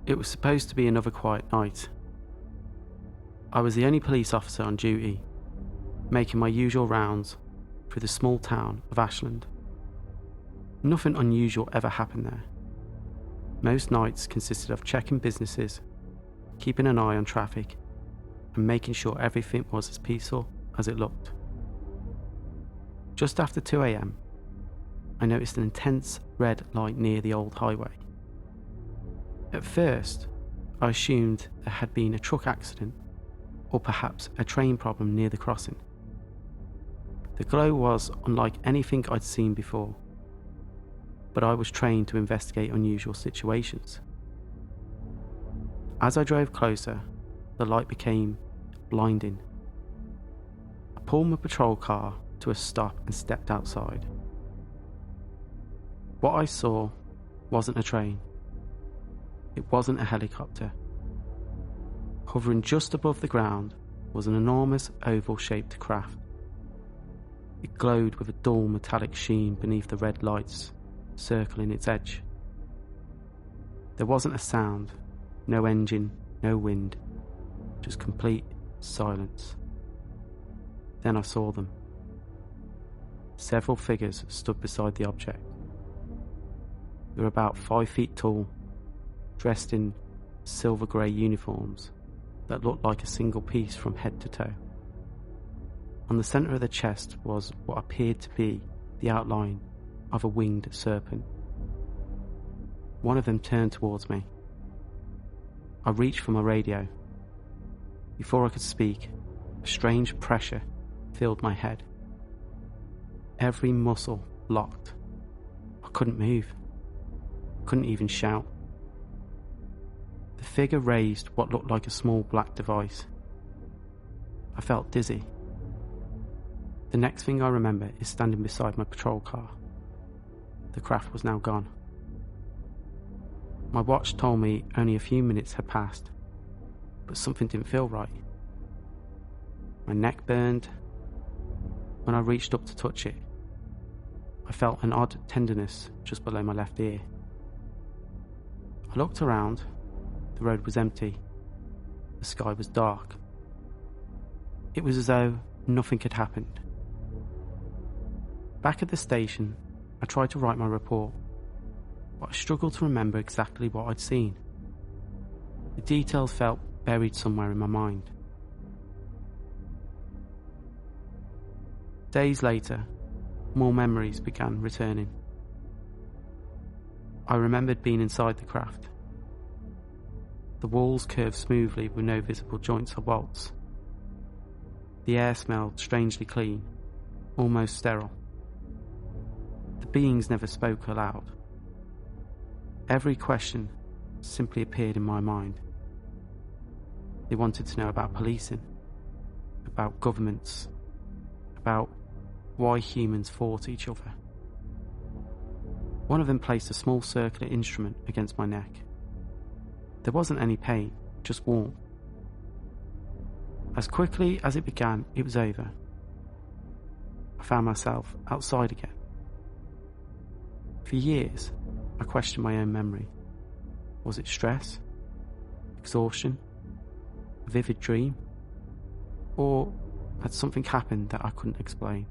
It was supposed to be another quiet night. I was the only police officer on duty, making my usual rounds through the small town of Ashland. Nothing unusual ever happened there. Most nights consisted of checking businesses, keeping an eye on traffic, and making sure everything was as peaceful as it looked. Just after 2 a.m, I noticed an intense red light near the old highway. At first, I assumed there had been a truck accident or perhaps a train problem near the crossing. The glow was unlike anything I'd seen before, but I was trained to investigate unusual situations. As I drove closer, the light became blinding. I pulled my patrol car to a stop and stepped outside. What I saw wasn't a train. It wasn't a helicopter. Hovering just above the ground was an enormous oval-shaped craft. It glowed with a dull metallic sheen beneath the red lights circling its edge. There wasn't a sound, no engine, no wind, just complete silence. Then I saw them. Several figures stood beside the object. They were about 5 feet tall, dressed in silver-grey uniforms that looked like a single piece from head to toe. On the centre of the chest was what appeared to be the outline of a winged serpent. One of them turned towards me. I reached for my radio. Before I could speak, a strange pressure filled my head. Every muscle locked. I couldn't move. Couldn't even shout. The figure raised what looked like a small black device. I felt dizzy. The next thing I remember is standing beside my patrol car. The craft was now gone. My watch told me only a few minutes had passed, but something didn't feel right. My neck burned. When I reached up to touch it, I felt an odd tenderness just below my left ear. I looked around. The road was empty. The sky was dark. It was as though nothing had happened. Back at the station, I tried to write my report, but I struggled to remember exactly what I'd seen. The details felt buried somewhere in my mind. Days later, more memories began returning. I remembered being inside the craft. The walls curved smoothly with no visible joints or bolts. The air smelled strangely clean, almost sterile. The beings never spoke aloud. Every question simply appeared in my mind. They wanted to know about policing, about governments, about why humans fought each other. One of them placed a small circular instrument against my neck. There wasn't any pain, just warmth. As quickly as it began, it was over. I found myself outside again. For years, I questioned my own memory. Was it stress? Exhaustion? A vivid dream? Or had something happened that I couldn't explain?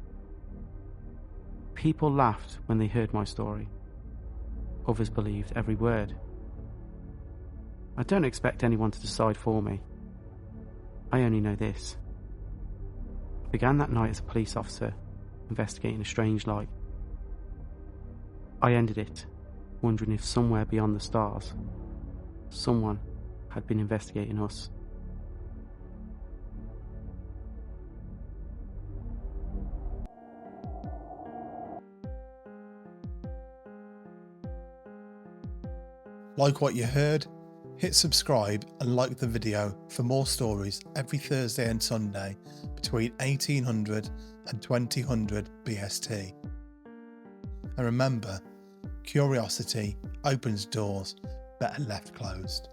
People laughed when they heard my story. Others believed every word. I don't expect anyone to decide for me. I only know this. I began that night as a police officer, investigating a strange light. I ended it, wondering if somewhere beyond the stars, someone had been investigating us. Like what you heard? Hit subscribe and like the video for more stories every Thursday and Sunday between 1800 and 2000 BST. And remember, curiosity opens doors better left closed.